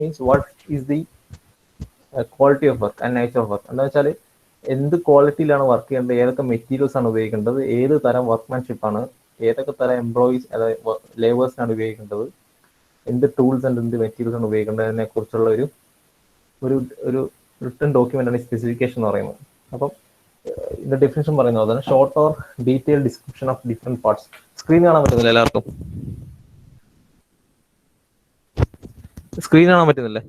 means what is the quality of work and nature of work. എന്താ വെച്ചാൽ എന്ത് ക്വാളിറ്റിയിലാണ് work ചെയ്യേണ്ടത്, ഏതൊക്കെ മെറ്റീരിയൽസ് ആണ് ഉപയോഗിക്കേണ്ടത്, ഏത് തരം വർക്ക്മാൻഷിപ്പ് ആണ്, ഏതൊക്കെ തരം എംപ്ലോയീസ് അതായത് ലേബേഴ്സിനാണ് ഉപയോഗിക്കേണ്ടത്, എന്ത് ടൂൾസ് ആൻഡ് എന്ത് മെറ്റീരിയൽസ് ആണ് ഉപയോഗിക്കേണ്ടതിനെ കുറിച്ചുള്ള ഒരു ഒരു ഒരു റിട്ടൺ ഡോക്യുമെന്റ് ആണ് സ്പെസിഫിക്കേഷൻ എന്ന് പറയുന്നത്. അപ്പം ഇതിന്റെ ഡെഫിനിഷൻ പറയുന്നത് അതാണ് short or detail description of different parts. Screen കാണാൻ പറ്റുന്നില്ല എല്ലാവർക്കും? സ്ക്രീൻ കാണാൻ പറ്റുന്നില്ലേ?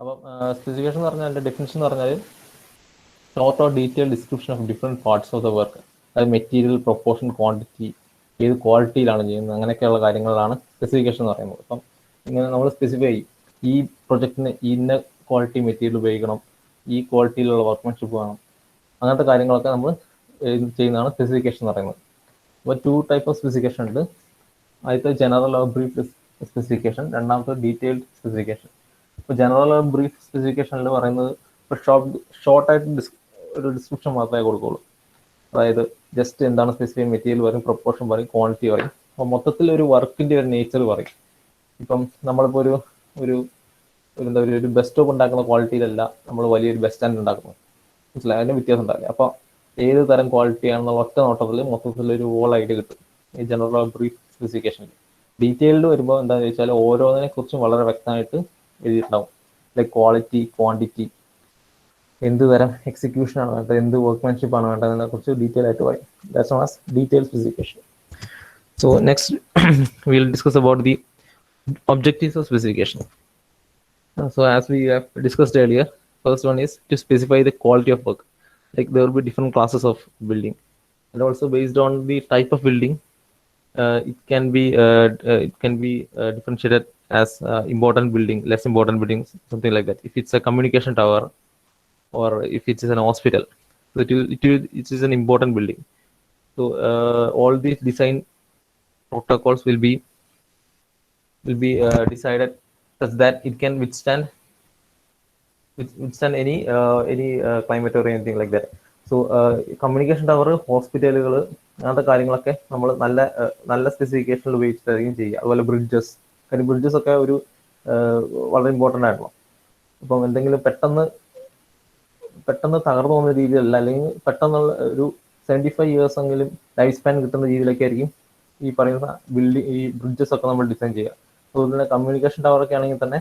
അപ്പം സ്പെസിഫിക്കേഷൻ എന്ന് പറഞ്ഞാൽ അതിന്റെ ഡെഫിനിഷൻ എന്ന് പറഞ്ഞാൽ short or detail description of different parts of the work, അതായത് മെറ്റീരിയൽ, പ്രൊപ്പോർഷൻ, ക്വാണ്ടിറ്റി, ഏത് ക്വാളിറ്റിയിലാണ് ചെയ്യുന്നത്, അങ്ങനെയൊക്കെയുള്ള കാര്യങ്ങളാണ് സ്പെസിഫിക്കേഷൻ എന്ന് പറയുന്നത്. അപ്പം ഇങ്ങനെ നമ്മൾ സ്പെസിഫൈ ചെയ്യും ഈ പ്രൊജക്റ്റിന് ഇന്ന ക്വാളിറ്റി മെറ്റീരിയൽ ഉപയോഗിക്കണം, ഈ ക്വാളിറ്റിയിലുള്ള വർക്ക്മാൻഷിപ്പ് വേണം, അങ്ങനത്തെ കാര്യങ്ങളൊക്കെ നമ്മൾ ചെയ്യുന്നതാണ് സ്പെസിഫിക്കേഷൻ എന്ന് പറയുന്നത്. അപ്പോൾ 2 ടൈപ്പ് ഓഫ് സ്പെസിഫിക്കേഷൻ ഉണ്ട്. ആദ്യത്തെ ജനറൽ ഓർ ബ്രീഫ് സ്പെസിഫിക്കേഷൻ, രണ്ടാമത്തെ ഡീറ്റെയിൽഡ് സ്പെസിഫിക്കേഷൻ. ഇപ്പോൾ ജനറൽ ഓർ ബ്രീഫ് സ്പെസിഫിക്കേഷനിൽ പറയുന്നത് ഇപ്പോൾ ഷോർട്ടായിട്ട് ഒരു ഡിസ്ക്രിപ്ഷൻ മാത്രമേ കൊടുക്കുള്ളൂ. അതായത് ജസ്റ്റ് എന്താണ് സ്പെസിഫൈ മെറ്റീരിയൽ പറയും, പ്രൊപ്പോർഷൻ പറയും, ക്വാണ്ടിറ്റി പറയും. അപ്പോൾ മൊത്തത്തിൽ ഒരു വർക്കിന്റെ ഒരു നേച്ചർ പറയും. ഇപ്പം നമ്മളിപ്പോൾ ഒരു എന്താ പറയുക, ഒരു ബസ് സ്റ്റോപ്പ് ഉണ്ടാക്കുന്ന ക്വാളിറ്റിയിലല്ല നമ്മൾ വലിയൊരു ബസ് സ്റ്റാൻഡ് ഉണ്ടാക്കുന്നത്. മനസ്സിലായി? അതിന് വ്യത്യാസം ഉണ്ടാവില്ല. അപ്പോൾ ഏത് തരം ക്വാളിറ്റി ആണെന്നുള്ള ഒറ്റ നോട്ടത്തിൽ മൊത്തത്തിൽ ഒരു ഓൾ ഐഡിയ കിട്ടും ഈ ജനറൽ ബ്രീഫ് സ്പെസിഫിക്കേഷനിൽ. ഡീറ്റെയിൽഡ് വരുമ്പോൾ എന്താണെന്ന് വെച്ചാൽ ഓരോന്നിനെ കുറിച്ചും വളരെ വ്യക്തമായിട്ട് എഴുതിയിട്ടുണ്ടാവും. ലൈക്ക് ക്വാളിറ്റി, ക്വാണ്ടിറ്റി, എന്ത് തരം എക്സിക്യൂഷൻ ആണ് വേണ്ടത്, എന്ത് വർക്ക്മാൻഷിപ്പ് ആണ് വേണ്ടതിനെ കുറിച്ച് ഡീറ്റെയിൽ ആയിട്ട് പറയും. That's known as detail specification. So next will discuss about the objectives of specification. So as we have discussed earlier, first one is to specify the quality of work. Like there will be different classes of building, and also based on the type of building, it can be differentiated as important building, less important buildings, something like that. If it's a communication tower or if it is an hospital, so it is an important building. So all these design protocols will be decided such that it can withstand any climate or anything like that. So communication tower, ഹോസ്പിറ്റലുകൾ, അങ്ങനത്തെ കാര്യങ്ങളൊക്കെ നമ്മൾ നല്ല സ്പെസിഫിക്കേഷനിൽ ഉപയോഗിച്ചിട്ടായിരിക്കും ചെയ്യുക. അതുപോലെ bridges, കാര്യം bridges ഒക്കെ വളരെ ഇമ്പോർട്ടൻ്റ് ആണല്ലോ. അപ്പം എന്തെങ്കിലും പെട്ടെന്ന് തകർന്നു പോകുന്ന രീതിയിലല്ല, അല്ലെങ്കിൽ പെട്ടെന്നുള്ള ഒരു 75 years എങ്കിലും ലൈഫ് സ്പാൻ കിട്ടുന്ന രീതിയിലൊക്കെ ആയിരിക്കും ഈ പറയുന്ന ഈ ബ്രിഡ്ജസ് ഒക്കെ നമ്മൾ ഡിസൈൻ ചെയ്യുക. അതുപോലെ തന്നെ കമ്മ്യൂണിക്കേഷൻ ടവർ ഒക്കെ ആണെങ്കിൽ തന്നെ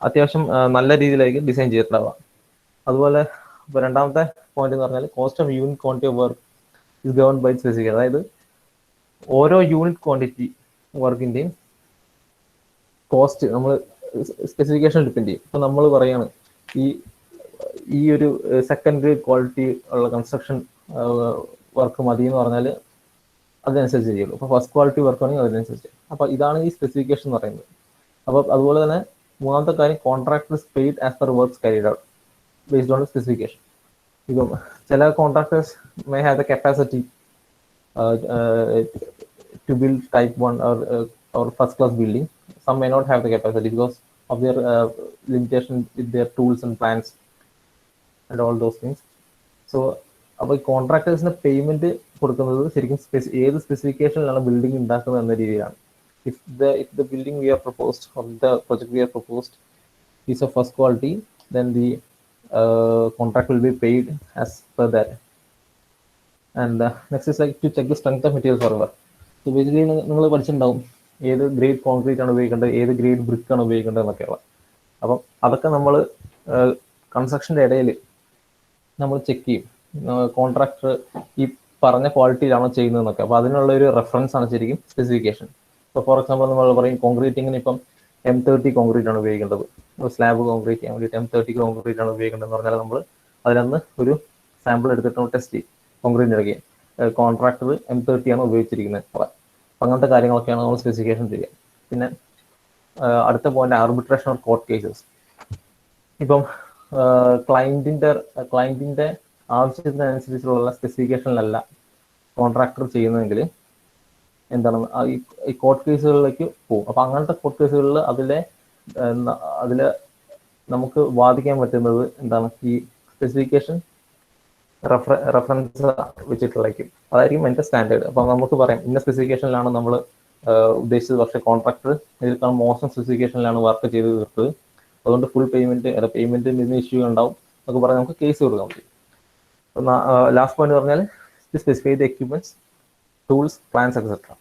അത്യാവശ്യം നല്ല രീതിയിലായിരിക്കും ഡിസൈൻ ചെയ്തിട്ടുണ്ടാവുക. അതുപോലെ ഇപ്പോൾ രണ്ടാമത്തെ പോയിന്റ് എന്ന് പറഞ്ഞാൽ cost of unit quantity of work is govern by specification. അതായത് ഓരോ യൂണിറ്റ് ക്വാണ്ടിറ്റി വർക്കിൻ്റെയും കോസ്റ്റ് നമ്മൾ സ്പെസിഫിക്കേഷൻ ഡിപ്പെൻഡ് ചെയ്യും. ഇപ്പം നമ്മൾ പറയുകയാണ് ഈ ഒരു സെക്കൻഡ് ഗ്രേഡ് ക്വാളിറ്റി ഉള്ള കൺസ്ട്രക്ഷൻ വർക്ക് മതി എന്ന് പറഞ്ഞാൽ അതിനനുസരിച്ച് ചെയ്യുള്ളൂ. അപ്പോൾ ഫസ്റ്റ് ക്വാളിറ്റി വർക്ക് ആണെങ്കിൽ അതിനനുസരിച്ച്. അപ്പോൾ ഇതാണ് ഈ സ്പെസിഫിക്കേഷൻ എന്ന് പറയുന്നത്. അപ്പോൾ അതുപോലെ തന്നെ മൂന്നാമത്തെ കാര്യം, contractors paid as per works carried out based on specification. ഇപ്പം ചില contractors may have the capacity to build type 1 or first class building. Some may not have the capacity because of their limitation with their tools and plans and all those things. So അപ്പോൾ ഈ കോൺട്രാക്ടേഴ്സിന് payment കൊടുക്കുന്നത് ശരിക്കും ഏത് സ്പെസിഫിക്കേഷനിലാണ് building ഉണ്ടാക്കുന്നത് എന്ന രീതിയിലാണ്. If the building we are proposed or the project we are proposed is of first quality, then the contract will be paid as per that. And next is like to check the strength of materials forever. So basically നിങ്ങൾ പഠിച്ചിട്ടുണ്ടാവും ഏത് grade concrete ആണ് ഉപയോഗിക്കേണ്ടത്, ഏത് grade brick ആണ് ഉപയോഗിക്കേണ്ടത് എന്നൊക്കെയുള്ള. അപ്പം അതൊക്കെ നമ്മൾ കൺസ്ട്രക്ഷൻ്റെ ഇടയിൽ നമ്മൾ ചെക്ക് ചെയ്യും. കോൺട്രാക്ടർ ഈ പറഞ്ഞ ക്വാളിറ്റിയിലാണോ ചെയ്യുന്നതെന്നൊക്കെ. അപ്പോൾ അതിനുള്ള ഒരു റെഫറൻസ് ആണ് ശരിക്കും സ്പെസിഫിക്കേഷൻ. ഇപ്പോൾ ഫോർ എക്സാമ്പിൾ നമ്മൾ പറയും കോൺക്രീറ്റിങ്ങിന് ഇപ്പം M30 കോൺക്രീറ്റ് ആണ് ഉപയോഗിക്കേണ്ടത്, സ്ലാബ് കോൺക്രീറ്റ് ചെയ്യാൻ വേണ്ടിയിട്ട് M30 കോൺക്രീറ്റ് ആണ് ഉപയോഗിക്കേണ്ടതെന്ന് പറഞ്ഞാൽ നമ്മൾ അതിനൊന്ന് ഒരു സാമ്പിൾ എടുത്തിട്ട് നമ്മൾ ടെസ്റ്റ് ചെയ്യും. കോൺക്രീറ്റ് ഇറക്കി കോൺട്രാക്ടർ M30 ആണ് ഉപയോഗിച്ചിരിക്കുന്നത്. അപ്പം അങ്ങനത്തെ കാര്യങ്ങളൊക്കെയാണ് നമ്മൾ സ്പെസിഫിക്കേഷൻ ചെയ്യുക. പിന്നെ അടുത്ത point, arbitration or court cases. ഇപ്പം ക്ലയന്റിന്റെ ആവശ്യത്തിനനുസരിച്ചുള്ള സ്പെസിഫിക്കേഷനിലല്ല കോൺട്രാക്ടർ ചെയ്യുന്നതെങ്കിൽ എന്താണ് ഈ കോർട്ട് കേസുകളിലേക്ക് പോകും. അപ്പം അങ്ങനത്തെ കോർട്ട് കേസുകളിൽ അതിൽ നമുക്ക് വാദിക്കാൻ പറ്റുന്നത് എന്താണ്, ഈ സ്പെസിഫിക്കേഷൻ റെഫറൻസ് വെച്ചിട്ടുള്ളതായിരിക്കും. അതായിരിക്കും എൻ്റെ സ്റ്റാൻഡേർഡ്. അപ്പം നമുക്ക് പറയാം ഇന്ന സ്പെസിഫിക്കേഷനിലാണ് നമ്മൾ ഉദ്ദേശിച്ചത്, പക്ഷേ കോൺട്രാക്ടർ ഇതിൽ മോശം സ്പെസിഫിക്കേഷനിലാണ് വർക്ക് ചെയ്ത് തീർത്തത്, അതുകൊണ്ട് ഫുൾ പേയ്മെന്റിന് ഇതിന് ഇഷ്യൂ ഉണ്ടാവും എന്നൊക്കെ പറഞ്ഞ് നമുക്ക് കേസ് കൊടുക്കാൻ പറ്റും. ലാസ്റ്റ് പോയിന്റ് പറഞ്ഞാൽ specify the equipments, tools, plans, etc.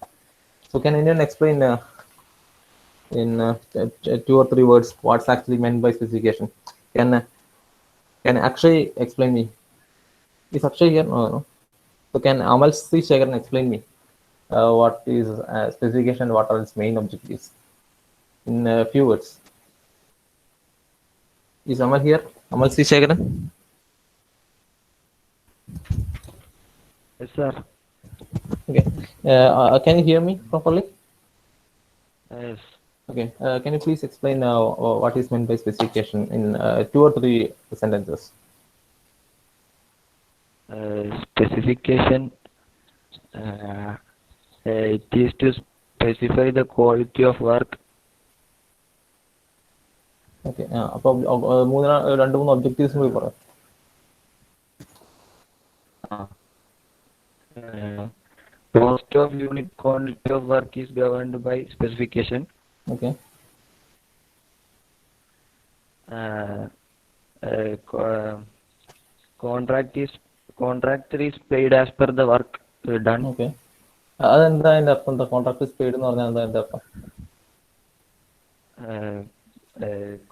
So can anyone explain in 2 or 3 words what's actually meant by specification? Can Akshay explain me? Is Akshay here? No. So can Amal C. Shekaran explain me what is specification, what are its main objectives in a few words? Is Amal here? Amal C. Shekaran? Yes, sir. Okay. Can you hear me properly? Yes. Okay. Can you please explain what is meant by specification in 2 or 3 sentences? Specification, it is to specify the quality of work. Okay. അപ്പോൾ 2-3 objectives കൂടി പറയാം. Cost of unit quantity of work is governed by specification. Okay. Contractor is paid as per the work done. Okay. അതെന്താ അതിന്റെ അർത്ഥം? Contract is paid എന്ന് പറഞ്ഞാൽ എന്താ അതിന്റെ അർത്ഥം?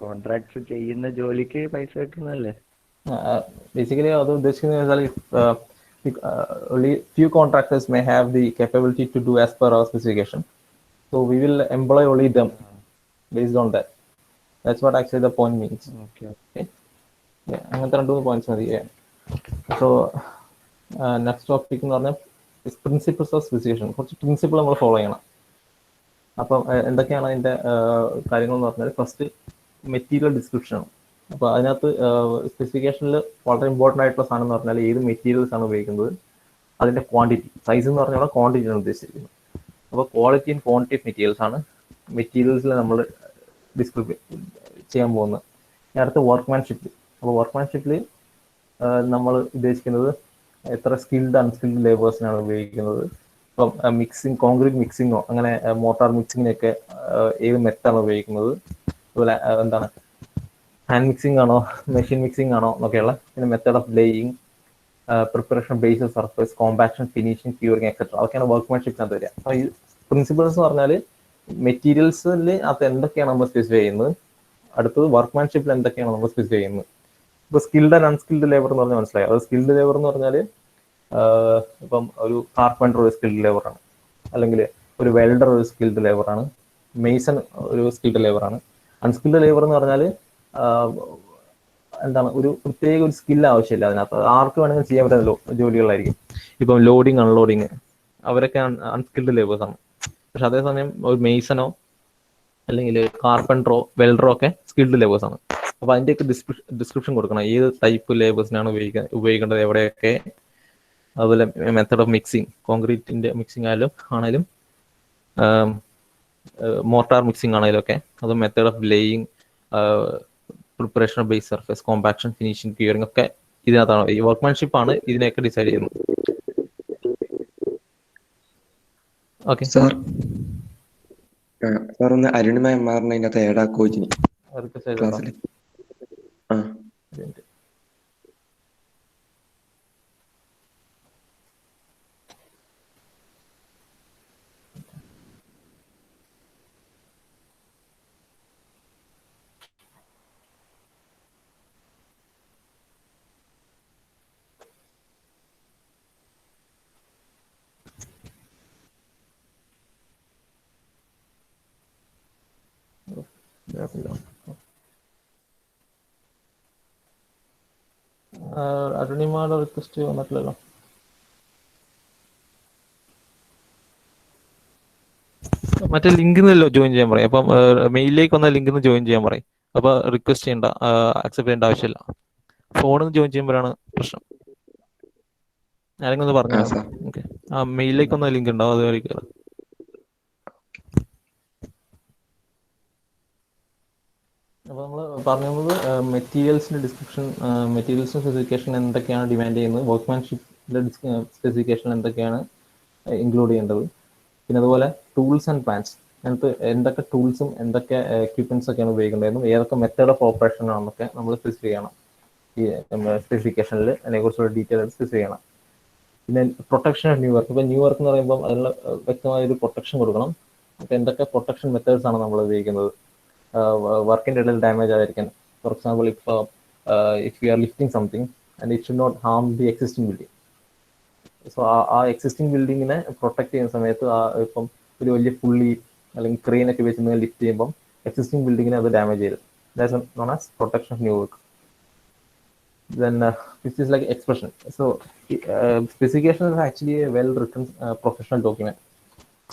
കോൺട്രാക്ട് ചെയ്യുന്ന ജോലിക്ക് പൈസ കിട്ടുന്നല്ലേ? ബേസിക്കലി അത് ഉദ്ദേശിക്കുന്നത് വെച്ചാൽ only few contractors may have the capability to do as per our specification, so we will employ only them based on that. That's what actually the point means. Okay. Yeah, അങ്ങനത്തെ 2-3 points മതി. So next topic എന്ന് പറഞ്ഞാൽ principles of specification. കുറച്ച് principle നമ്മൾ follow ചെയ്യണം. അപ്പം എന്തൊക്കെയാണ് അതിൻ്റെ കാര്യങ്ങൾ എന്ന് പറഞ്ഞാൽ, ഫസ്റ്റ് മെറ്റീരിയൽ ഡിസ്ക്രിപ്ഷനാണ്. അപ്പോൾ അതിനകത്ത് സ്പെസിഫിക്കേഷനിൽ വളരെ ഇമ്പോർട്ടൻ്റ് ആയിട്ടുള്ള സാധനം എന്ന് പറഞ്ഞാൽ ഏത് മെറ്റീരിയൽസ് ആണ് ഉപയോഗിക്കുന്നത്, അതിൻ്റെ ക്വാണ്ടിറ്റി. സൈസ് എന്ന് പറഞ്ഞാൽ ക്വാണ്ടിറ്റിയാണ് ഉദ്ദേശിച്ചിരിക്കുന്നത്. അപ്പോൾ quality and quantity of materials ആണ് മെറ്റീരിയൽസിൽ നമ്മൾ ഡിസ്ക്രിപ്പ് ചെയ്യാൻ പോകുന്നത്. അടുത്ത വർക്ക്മാൻഷിപ്പ്. അപ്പോൾ വർക്ക്മാൻഷിപ്പിൽ നമ്മൾ ഉദ്ദേശിക്കുന്നത് എത്ര സ്കിൽഡ് അൺസ്കിൽഡ് ലേബേഴ്സിനാണ് ഉപയോഗിക്കുന്നത്. ഇപ്പം കോൺക്രീറ്റ് മിക്സിങ്ങോ അങ്ങനെ മോട്ടാർ മിക്സിങ്ങിനൊക്കെ ഏത് മെത്താണ് ഉപയോഗിക്കുന്നത്, അതുപോലെ എന്താണ് ഹാൻഡ് മിക്സിംഗ് ആണോ മെഷീൻ മിക്സിംഗ് ആണോ എന്നൊക്കെയുള്ള, പിന്നെ method of laying, preparation base surface, compaction, finishing, curing etcetera. അതൊക്കെയാണ് വർക്ക്മാൻഷിപ്പിനകത്ത് വരിക. അപ്പോൾ ഈ പ്രിൻസിപ്പിൾസ് എന്ന് പറഞ്ഞാൽ മെറ്റീരിയൽസിൽ അത് എന്തൊക്കെയാണ് നമ്മൾ സ്പെസിഫൈ ചെയ്യുന്നത്, അടുത്തത് വർക്ക്മാൻഷിപ്പിൽ എന്തൊക്കെയാണ് നമ്മൾ സ്പെസിഫൈ ചെയ്യുന്നത്. ഇപ്പോൾ സ്കിൽഡ് ആൻഡ് അൺസ്കിൽഡ് ലേബർ എന്ന് പറഞ്ഞാൽ മനസ്സിലായി. അത് സ്കിൽഡ് ലേബർ എന്ന് പറഞ്ഞാൽ ഇപ്പം ഒരു കാർപ്പൻറ്റർ ഒരു സ്കിൽഡ് ലേബറാണ്, അല്ലെങ്കിൽ ഒരു വെൽഡർ ഒരു സ്കിൽഡ് ലേബറാണ്, മെയ്സൺ ഒരു സ്കിൽഡ് ലേബറാണ്. അൺസ്കിൽഡ് ലേബർ എന്ന് പറഞ്ഞാൽ എന്താണ്, ഒരു പ്രത്യേക ഒരു സ്കിൽ ആവശ്യമില്ല അതിനകത്ത്, ആർക്ക് വേണമെങ്കിലും ചെയ്യാൻ പറ്റുന്ന ജോലികളായിരിക്കും. ഇപ്പം ലോഡിങ് അൺലോഡിങ് അവരൊക്കെ അൺസ്കിൽഡ് ലേബേഴ്സ് ആണ്. പക്ഷെ അതേസമയം ഒരു മെയ്സനോ അല്ലെങ്കിൽ കാർപ്പൻറ്ററോ വെൽഡറോ ഒക്കെ സ്കിൽഡ് ലേബേഴ്സ് ആണ്. അപ്പോൾ അതിൻ്റെയൊക്കെ ഡിസ്ക്രിപ്ഷൻ കൊടുക്കണം, ഏത് ടൈപ്പ് ലേബേഴ്സിനാണ് ഉപയോഗിക്കേണ്ടത് എവിടെയൊക്കെ. അതുപോലെ മെത്തഡ് ഓഫ് മിക്സിങ്, കോൺക്രീറ്റിന്റെ മിക്സിങ് ആണെങ്കിലും മോർട്ടാർ മിക്സിങ് ആണെങ്കിലും ഒക്കെ, അത് method of laying, preparation of base surface, compaction, finishing, curing ഒക്കെ ഇതിനകത്താണ്. ഈ വർക്ക്മാൻഷിപ്പ് ആണ് ഇതിനെയൊക്കെ ഡിസൈഡ് ചെയ്യുന്നത്. ഓക്കെ സാർ, ഒന്ന് അരുണിമ മാറിന് അതിനകത്ത് ഏടാ കോച്ചിന് ക്ലാസ്സിൽ. അരുണിമയുടെ റിക്വസ്റ്റ് വന്നിട്ടില്ലല്ലോ. മറ്റേ ലിങ്കിൽ നിന്നല്ലോ ജോയിൻ ചെയ്യാൻ പറയും. അപ്പം മെയിലിലേക്ക് വന്ന ലിങ്കിൽ നിന്ന് ജോയിൻ ചെയ്യാൻ പറയും. അപ്പൊ റിക്വസ്റ്റ് ചെയ്യേണ്ട, അക്സെപ്റ്റ് ചെയ്യേണ്ട ആവശ്യമില്ല. ഫോണിൽ നിന്ന് ജോയിൻ ചെയ്യുമ്പോഴാണ് പ്രശ്നം. ആരെങ്കിലും ഒന്ന് പറഞ്ഞു. ഓക്കെ, ആ മെയിലിലേക്ക് വന്ന ലിങ്ക് ഉണ്ടാവും, അതുവരെ കയറാം. അപ്പോൾ നമ്മൾ പറഞ്ഞത് മെറ്റീരിയൽസിൻ്റെ ഡിസ്ക്രിപ്ഷൻ, മെറ്റീരിയൽസിൻ്റെ സ്പെസിഫിക്കേഷൻ എന്തൊക്കെയാണ് ഡിമാൻഡ് ചെയ്യുന്നത്, വർക്ക്മാൻഷിപ്പിൻ്റെ സ്പെസിഫിക്കേഷൻ എന്തൊക്കെയാണ് ഇൻക്ലൂഡ് ചെയ്യേണ്ടത്, പിന്നെ അതുപോലെ ടൂൾസ് ആൻഡ് പ്ലാൻസ്, അതിനകത്ത് എന്തൊക്കെ ടൂൾസും എന്തൊക്കെ എക്യുപ്മെൻറ്റ്സ് ഒക്കെയാണ് ഉപയോഗിക്കേണ്ടതെന്നും ഏതൊക്കെ മെത്തേഡ് ഓഫ് ഓപ്പറേഷൻ ആണെന്നൊക്കെ നമ്മൾ സ്പെസിഫൈ ചെയ്യണം. ഈ സ്പെസിഫിക്കേഷനിൽ അതിനെക്കുറിച്ചുള്ള ഡീറ്റെയിൽ സ്പെസിഫൈ ചെയ്യണം. പിന്നെ പ്രൊട്ടക്ഷൻ ഓഫ് ന്യൂ വർക്ക്. ഇപ്പോൾ ന്യൂ വർക്ക് എന്ന് പറയുമ്പോൾ അതിനുള്ള വ്യക്തമായൊരു പ്രൊട്ടക്ഷൻ കൊടുക്കണം. അപ്പോൾ എന്തൊക്കെ പ്രൊട്ടക്ഷൻ മെത്തേഡ്സ് ആണ് നമ്മൾ ഉപയോഗിക്കുന്നത് വർക്കിൻ്റെ ഇടയിൽ ഡാമേജ് ആയിരിക്കാൻ. For example, if you are lifting something and it should not harm the existing building. So ആ എക്സിസ്റ്റിംഗ് ബിൽഡിങ്ങിനെ പ്രൊട്ടക്ട് ചെയ്യുന്ന സമയത്ത് ഇപ്പം ഒരു വലിയ പുള്ളി അല്ലെങ്കിൽ ക്രെയിനൊക്കെ വെച്ച് ലിഫ്റ്റ് ചെയ്യുമ്പം എക്സിസ്റ്റിംഗ് ബിൽഡിങ്ങിനെ അത് ഡാമേജ് ചെയ്തു. That's known as protection of new work. Then which is like expression. So specification is actually a well written professional document.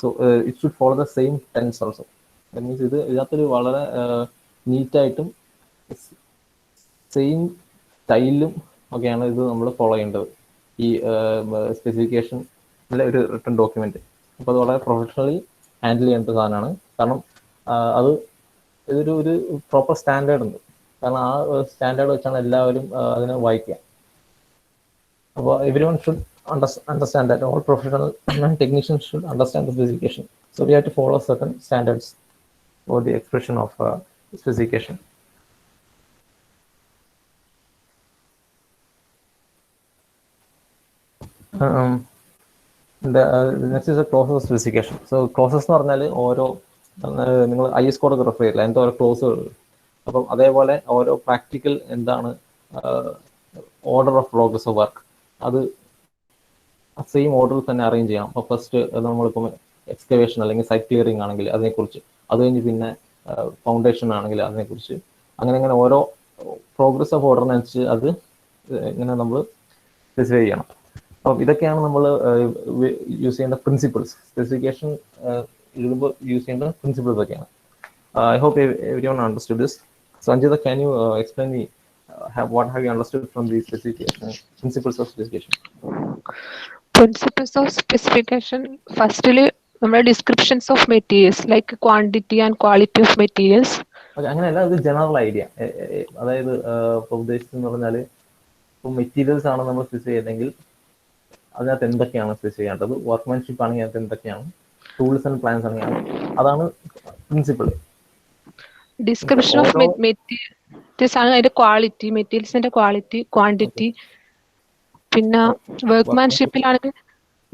So it should follow the same tense also. That means ഇതിനകത്തൊരു വളരെ നീറ്റായിട്ടും same സ്റ്റൈലും ഒക്കെയാണ് ഇത് നമ്മൾ follow ചെയ്യേണ്ടത്, ഈ സ്പെസിഫിക്കേഷനിലെ ഒരു written document. അപ്പോൾ അത് വളരെ പ്രൊഫഷണലി ഹാൻഡിൽ ചെയ്യേണ്ട സാധനമാണ്. കാരണം അത് ഒരു പ്രോപ്പർ സ്റ്റാൻഡേർഡ് ഉണ്ട്. കാരണം ആ സ്റ്റാൻഡേർഡ് വെച്ചാണ് എല്ലാവരും അതിനെ വായിക്കുക. അപ്പോൾ everyone should understand that. All professional technicians should understand the specification. So we have to follow certain standards for the expression of specification. The next is a clause of specification. So clauses എന്ന് പറഞ്ഞാൽ ഓരോ നിങ്ങൾ IS കോഡൊക്കെ refer ചെയ്യില്ല, അതിൻ്റെ ഓരോ ക്ലോസുകൾ. അപ്പം അതേപോലെ ഓരോ പ്രാക്ടിക്കൽ എന്താണ് order of progress of work, അത് സെയിം ഓർഡറിൽ തന്നെ അറേഞ്ച് ചെയ്യണം. അപ്പോൾ ഫസ്റ്റ് നമ്മളിപ്പം എക്സ്കവേഷൻ അല്ലെങ്കിൽ സൈറ്റ് ക്ലിയറിംഗ് ആണെങ്കിൽ അതിനെക്കുറിച്ച്, അത് കഴിഞ്ഞ് പിന്നെ ഫൗണ്ടേഷൻ ആണെങ്കിൽ അതിനെക്കുറിച്ച്, അങ്ങനെ ഓരോ പ്രോഗ്രസ് ഓഫ് ഓർഡറിനനുസരിച്ച് അത് ഇങ്ങനെ നമ്മൾ സ്പെസിഫൈ ചെയ്യണം. അപ്പം ഇതൊക്കെയാണ് നമ്മൾ യൂസ് ചെയ്യേണ്ട പ്രിൻസിപ്പിൾസ്. സ്പെസിഫിക്കേഷൻ എഴുതുമ്പോൾ യൂസ് ചെയ്യേണ്ട പ്രിൻസിപ്പിൾസ് ഒക്കെയാണ്. I hope everyone understood this. So Anjita, can you explain me what have you understood from the specification, principles of specification? Principles of specification, firstly നമ്മുടെ descriptions of materials like quantity and quality of materials. അങ്ങനെയല്ല, ഇത് general idea. അതായത് ഇപ്പോൾ ഉദ്ദേശിച്ചെന്ന് പറഞ്ഞാൽ ഇപ്പോൾ materials ആണ് നമ്മൾ specify ചെയ്തെങ്കിൽ അതിനകത്ത് എന്തൊക്കെയാണ് സ്പെസിഫൈ ചെയ്യേണ്ടത്, വർക്ക്മാൻഷിപ്പ് ആണെങ്കിൽ അതിനകത്ത് എന്തൊക്കെയാണ്, ടൂൾസ് ആൻഡ് പ്ലാൻസ് ആണെങ്കിൽ അതാണ് പ്രിൻസിപ്പിൾ. ഡിസ്ക്രിപ്ഷൻ ഓഫ് മെറ്റീരിയൽസ് ആണ് അതിന്റെ ക്വാളിറ്റി, മെറ്റീരിയൽസിന്റെ ക്വാളിറ്റി, ക്വാണ്ടിറ്റി. പിന്നെ വർക്ക്മാൻഷിപ്പിലാണെങ്കിൽ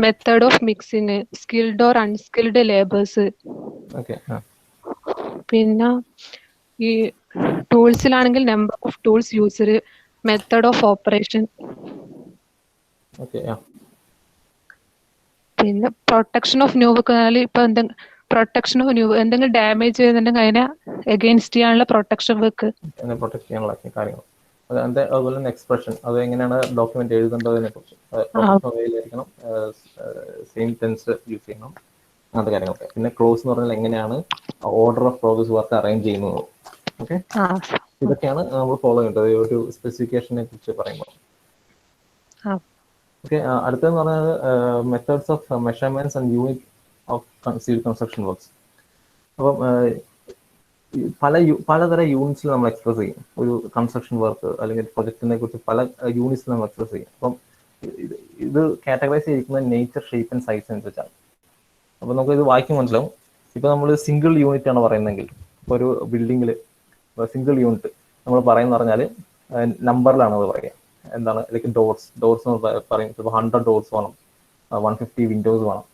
method of mixing, skilled or unskilled labours. പിന്നെ ഈ ടൂൾസിലാണെങ്കിൽ number of tools user, method of operation. പിന്നെ പ്രൊട്ടക്ഷൻ ഓഫ് ന്യൂ വർക്ക്. ഇപ്പൊ പ്രൊട്ടക്ഷൻ ഓഫ് ന്യൂ എന്തെങ്കിലും ഡാമേജ് ചെയ്യുന്നുണ്ടെങ്കിൽ അതിനെ അഗെയിൻസ്റ്റ് ചെയ്യാനുള്ള പ്രൊട്ടക്ഷൻ വർക്ക്, പ്രൊട്ടക്ട് ചെയ്യാനുള്ള കാര്യങ്ങൾ. അതുപോലെ തന്നെ എക്സ്പ്രഷൻ, അത് എങ്ങനെയാണ് ഡോക്യുമെന്റ് എഴുതേണ്ടതിനെ കുറിച്ച് പ്രൊഫഷണലായിരിക്കണം, സെയിം ടെൻസ് യൂസ് ചെയ്യണം, അങ്ങനത്തെ കാര്യങ്ങളൊക്കെ. പിന്നെ ക്ലോസ് എന്ന് പറഞ്ഞാൽ എങ്ങനെയാണ് order of progress work arrange ചെയ്യുന്നത്. ഓക്കെ, ഇതൊക്കെയാണ് നമ്മൾ ഫോളോ ചെയ്യേണ്ടത് ഒരു സ്പെസിഫിക്കേഷനെ കുറിച്ച് പറയുമ്പോൾ. ഓക്കെ, അടുത്തതെന്ന് പറഞ്ഞാൽ methods of measurements and unit of civil construction works. അപ്പം പലതരം യൂണിറ്റ്സിൽ നമ്മൾ എക്സ്പ്രസ് ചെയ്യും ഒരു കൺസ്ട്രക്ഷൻ വർക്ക് അല്ലെങ്കിൽ പ്രൊജക്റ്റിനെ കുറിച്ച് പല യൂണിറ്റ്സിൽ നമ്മൾ എക്സ്പ്രസ് ചെയ്യും. അപ്പം ഇത് കാറ്റഗറൈസ് ചെയ്തിരിക്കുന്നത് നേച്ചർ, ഷേപ്പ് ആൻഡ് സൈസ് അനുസരിച്ചാണ്. അപ്പോൾ നമുക്ക് ഇത് വായിക്കാൻ മനസ്സിലാവും. ഇപ്പോൾ നമ്മൾ സിംഗിൾ യൂണിറ്റ് ആണ് പറയുന്നതെങ്കിൽ, ഇപ്പോൾ ഒരു ബിൽഡിങ്ങിൽ സിംഗിൾ യൂണിറ്റ് നമ്മൾ പറയുന്ന പറഞ്ഞാൽ നമ്പറിലാണ് അത് പറയുക. എന്താണ് ലൈക്ക് ഡോർസ് എന്ന് പറയും. ഇപ്പോൾ 100 ഡോർസ് വേണം, 150 വിൻഡോസ് വേണം.